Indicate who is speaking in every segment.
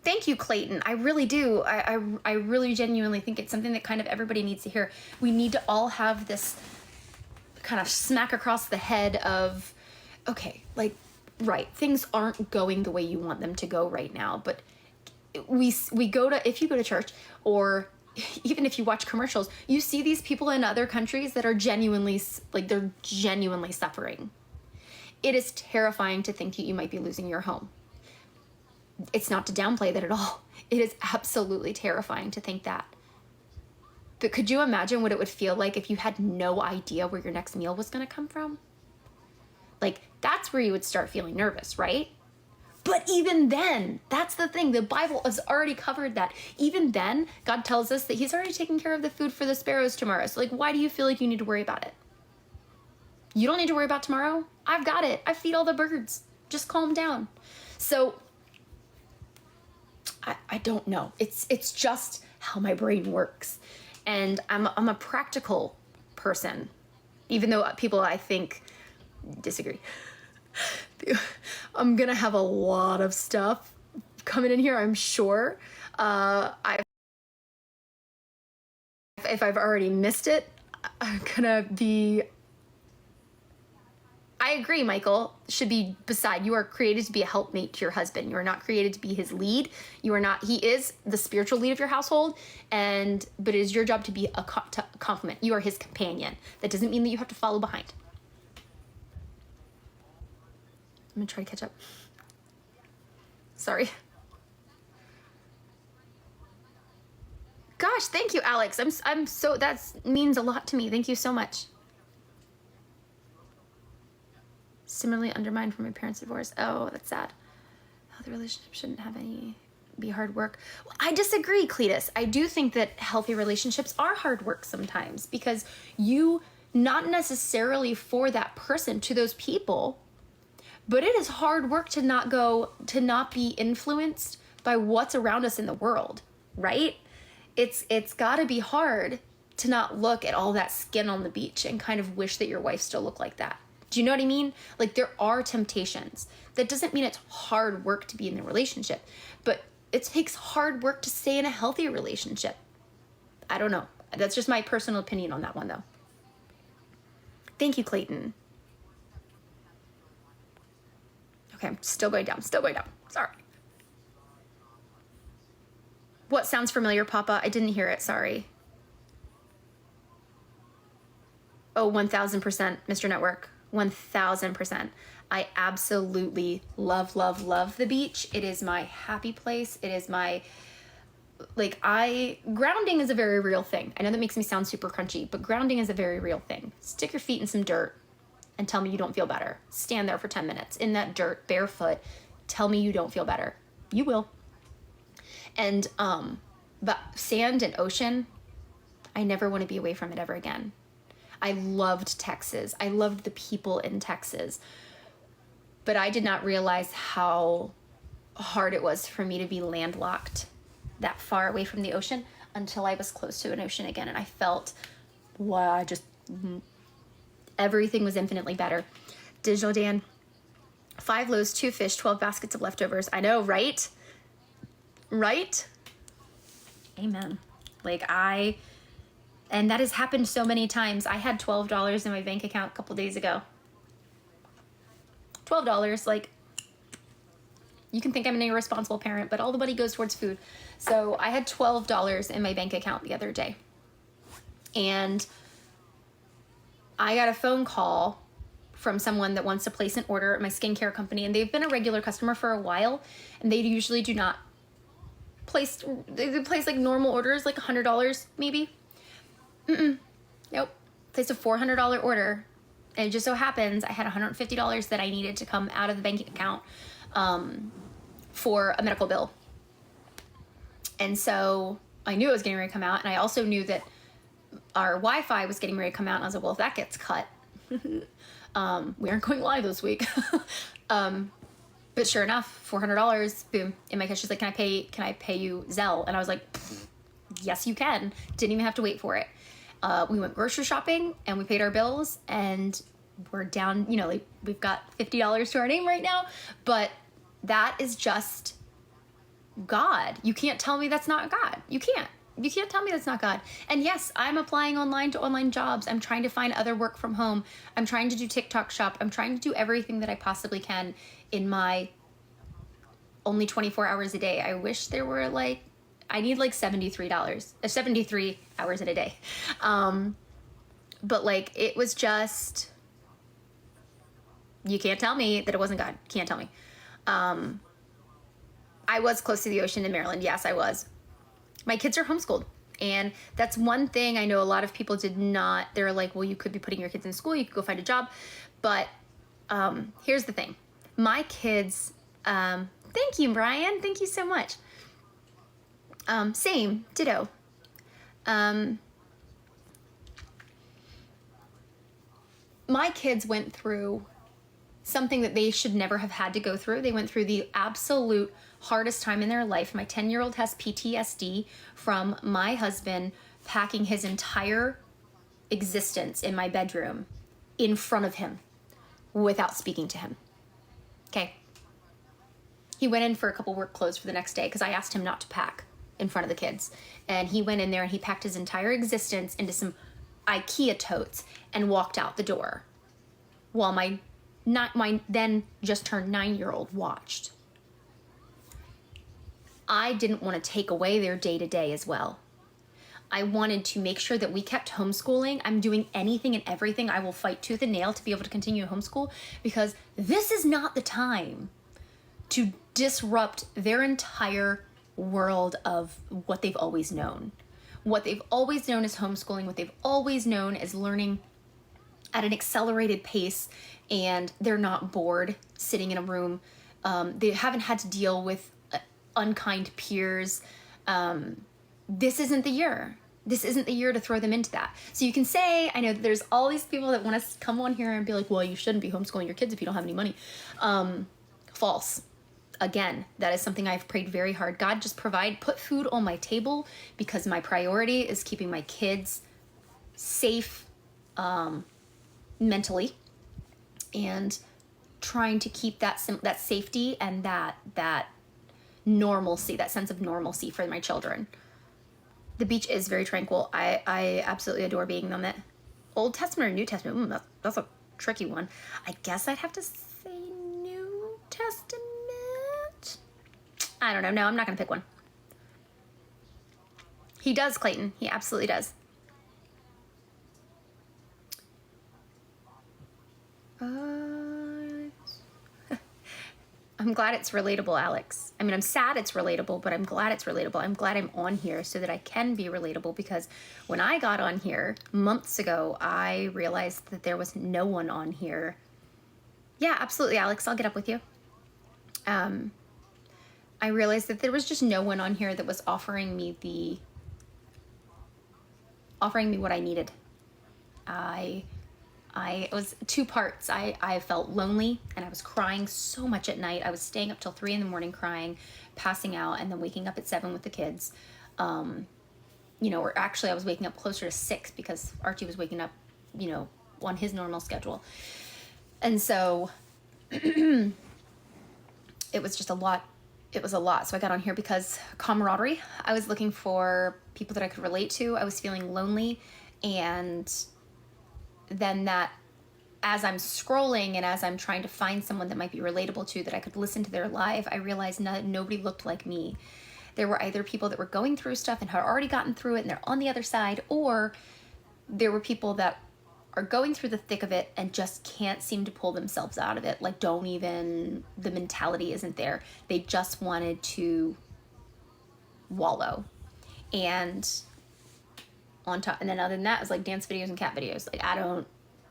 Speaker 1: Thank you, Clayton. I really do. I really genuinely think it's something that kind of everybody needs to hear. We need to all have this kind of smack across the head of, okay, like, right, things aren't going the way you want them to go right now, but we go to, if you go to church, or even if you watch commercials, you see these people in other countries that are genuinely, like, they're genuinely suffering. It is terrifying to think that you might be losing your home. It's not to downplay that at all. It is absolutely terrifying to think that. But could you imagine what it would feel like if you had no idea where your next meal was going to come from? Like, that's where you would start feeling nervous, right? But even then, that's the thing. The Bible has already covered that. Even then, God tells us that he's already taken care of the food for the sparrows tomorrow. So, like, why do you feel like you need to worry about it? You don't need to worry about tomorrow. I've got it. I feed all the birds. Just calm down. So, I don't know. It's just how my brain works. And I'm a practical person, even though people I think disagree. I'm gonna have a lot of stuff coming in here, I'm sure. If I've already missed it, I'm gonna be... I agree, Michael, should be beside. You are created to be a helpmate to your husband. You are not created to be his lead. You are not, he is the spiritual lead of your household, but it is your job to be a complement. You are his companion. That doesn't mean that you have to follow behind. I'm gonna try to catch up. Sorry. Gosh, thank you, Alex. I'm so, that means a lot to me. Thank you so much. Similarly undermined from my parents' divorce. Oh, that's sad. Healthy relationship shouldn't have be hard work. Well, I disagree, Cletus. I do think that healthy relationships are hard work sometimes, because you, not necessarily for that person, to those people, but it is hard work to not be influenced by what's around us in the world, right? It's gotta be hard to not look at all that skin on the beach and kind of wish that your wife still looked like that. Do you know what I mean? Like, there are temptations. That doesn't mean it's hard work to be in a relationship, but it takes hard work to stay in a healthy relationship. I don't know. That's just my personal opinion on that one, though. Thank you, Clayton. Okay, I'm still going down, Sorry. What sounds familiar, Papa? I didn't hear it, sorry. Oh, 1000%, Mr. Network. 1000%. I absolutely love the beach. It is my happy place. It is my, grounding is a very real thing. I know that makes me sound super crunchy, but grounding is a very real thing. Stick your feet in some dirt and tell me you don't feel better. Stand there for 10 minutes in that dirt, barefoot. Tell me you don't feel better. You will. And, but sand and ocean, I never want to be away from it ever again. I loved Texas. I loved the people in Texas. But I did not realize how hard it was for me to be landlocked that far away from the ocean until I was close to an ocean again. And I felt, wow, everything was infinitely better. Digital Dan, 5 loaves, 2 fish, 12 baskets of leftovers. I know, right? Right? Amen. And that has happened so many times. I had $12 in my bank account a couple days ago. $12, you can think I'm an irresponsible parent, but all the money goes towards food. So I had $12 in my bank account the other day. And I got a phone call from someone that wants to place an order at my skincare company, and they've been a regular customer for a while, and they usually do not place, they place normal orders, $100 maybe. Nope. Placed a $400 order. And it just so happens I had $150 that I needed to come out of the bank account for a medical bill. And so I knew it was getting ready to come out. And I also knew that our Wi-Fi was getting ready to come out. And I was like, well, if that gets cut, we aren't going live this week. But sure enough, $400, boom, in my cash. She's like, can I pay you Zelle? And I was like, yes, you can. Didn't even have to wait for it. We went grocery shopping and we paid our bills, and we're down, we've got $50 to our name right now, but that is just God. You can't tell me that's not God. You can't tell me that's not God. And yes, I'm applying online to online jobs. I'm trying to find other work from home. I'm trying to do TikTok shop. I'm trying to do everything that I possibly can in my only 24 hours a day. I wish there were like, I need like $73 hours in a day. But like, it was just, you can't tell me that it wasn't God. Can't tell me. I was close to the ocean in Maryland. Yes, I was. My kids are homeschooled. And that's one thing I know a lot of people did not, they're like, well, you could be putting your kids in school, you could go find a job. But here's the thing. My kids, thank you, Brian. Thank you so much. Same, ditto. My kids went through something that they should never have had to go through. They went through the absolute hardest time in their life. My 10-year-old has PTSD from my husband packing his entire existence in my bedroom in front of him without speaking to him. Okay. He went in for a couple work clothes for the next day because I asked him not to pack in front of the kids. And he went in there and he packed his entire existence into some IKEA totes and walked out the door while my then just turned 9-year-old watched. I didn't want to take away their day-to-day as well. I wanted to make sure that we kept homeschooling. I'm doing anything and everything. I will fight tooth and nail to be able to continue to homeschool because this is not the time to disrupt their entire world of what they've always known. What they've always known is homeschooling. What they've always known is learning at an accelerated pace, and they're not bored sitting in a room. They haven't had to deal with unkind peers. This isn't the year. This isn't the year to throw them into that. So you can say, I know that there's all these people that want to come on here and be like, well, you shouldn't be homeschooling your kids if you don't have any money. False. Again, that is something I've prayed very hard. God, just put food on my table because my priority is keeping my kids safe mentally and trying to keep that safety and that normalcy, that sense of normalcy for my children. The beach is very tranquil. I absolutely adore being on it. Old Testament or New Testament? That's a tricky one. I guess I'd have to say New Testament. I don't know. No, I'm not going to pick one. He does, Clayton. He absolutely does. I'm glad it's relatable, Alex. I mean, I'm sad it's relatable, but I'm glad it's relatable. I'm glad I'm on here so that I can be relatable, because when I got on here months ago, I realized that there was no one on here. Yeah, absolutely, Alex. I'll get up with you. I realized that there was just no one on here that was offering me what I needed. It was two parts. I felt lonely and I was crying so much at night. I was staying up till 3 a.m. crying, passing out, and then waking up at 7 with the kids. Or actually I was waking up closer to 6 because Archie was waking up, on his normal schedule. And so it was just a lot. It was a lot. So I got on here because camaraderie. I was looking for people that I could relate to. I was feeling lonely, and then that as I'm scrolling and as I'm trying to find someone that might be relatable to, that I could listen to their live, I realized nobody looked like me. There were either people that were going through stuff and had already gotten through it and they're on the other side, or there were people that are going through the thick of it and just can't seem to pull themselves out of it. Like, the mentality isn't there. They just wanted to wallow. And on top, and then other than that, it was like dance videos and cat videos. Like,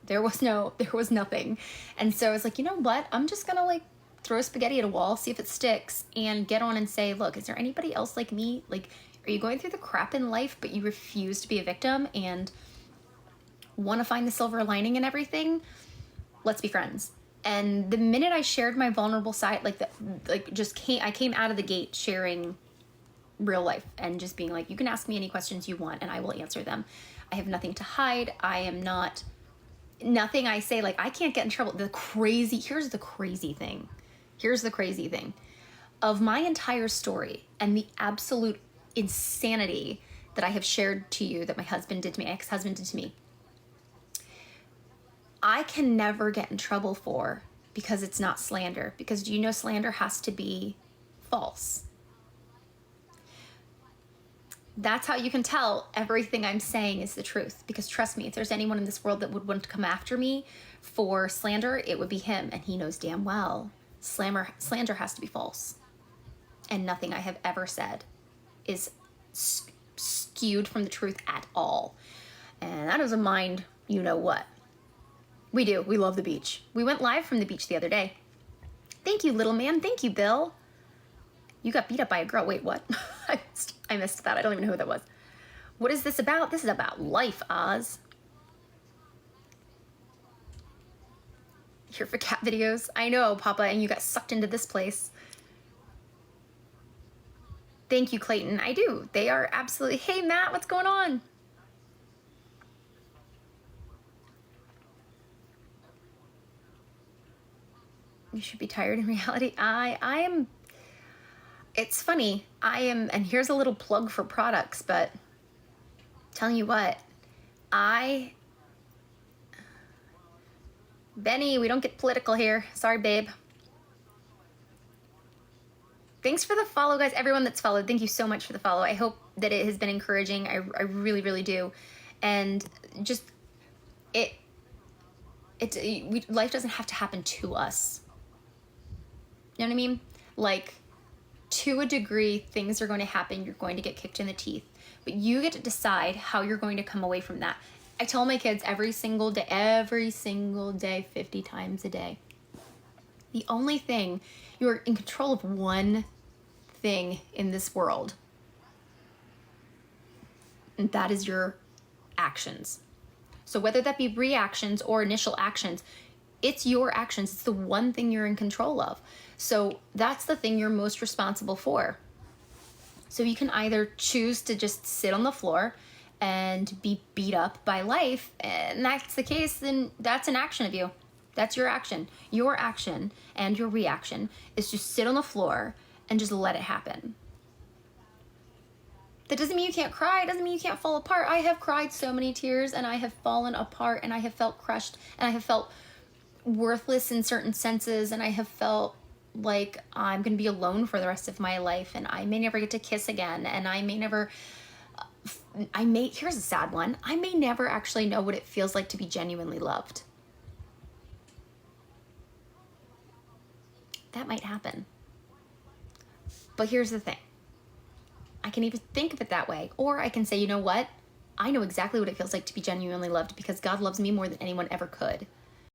Speaker 1: there was nothing. And so I was like, you know what? I'm just gonna like throw spaghetti at a wall, see if it sticks, and get on and say, look, is there anybody else like me? Like, are you going through the crap in life, but you refuse to be a victim and want to find the silver lining in everything? Let's be friends. And the minute I shared my vulnerable side, I came out of the gate sharing real life and just being like, you can ask me any questions you want and I will answer them. I have nothing to hide. Nothing I say, like, I can't get in trouble. Here's the crazy thing. of my entire story and the absolute insanity that I have shared to you, that my husband did to me, ex-husband did to me, I can never get in trouble for, because it's not slander. Because do you know slander has to be false? That's how you can tell everything I'm saying is the truth. Because trust me, if there's anyone in this world that would want to come after me for slander, it would be him. And he knows damn well slander has to be false. And nothing I have ever said is skewed from the truth at all. And that is a mind, you know what. We do. We love the beach. We went live from the beach the other day. Thank you, little man. Thank you, Bill. You got beat up by a girl. Wait, what? I missed that. I don't even know who that was. What is this about? This is about life, Oz. Here for cat videos. I know, Papa, and you got sucked into this place. Thank you, Clayton. I do. They are absolutely... Hey, Matt, what's going on? You should be tired in reality. I am... It's funny. I am... And here's a little plug for products, but telling you what, Benny, we don't get political here. Sorry, babe. Thanks for the follow, guys. Everyone that's followed, thank you so much for the follow. I hope that it has been encouraging. I really, really do. And just, life doesn't have to happen to us. You know what I mean? Like, to a degree, things are going to happen. You're going to get kicked in the teeth. But you get to decide how you're going to come away from that. I tell my kids every single day, 50 times a day. The only thing, you're in control of one thing in this world, and that is your actions. So whether that be reactions or initial actions, it's your actions. It's the one thing you're in control of. So that's the thing you're most responsible for. So you can either choose to just sit on the floor and be beat up by life, and that's the case, then that's an action of you. That's your action. Your action and your reaction is just sit on the floor and just let it happen. That doesn't mean you can't cry. It doesn't mean you can't fall apart. I have cried so many tears, and I have fallen apart, and I have felt crushed, and I have felt worthless in certain senses, and I have felt like I'm going to be alone for the rest of my life, and I may never get to kiss again, and I may never... here's a sad one. I may never actually know what it feels like to be genuinely loved. That might happen. But here's the thing. I can either think of it that way, or I can say, you know what? I know exactly what it feels like to be genuinely loved because God loves me more than anyone ever could.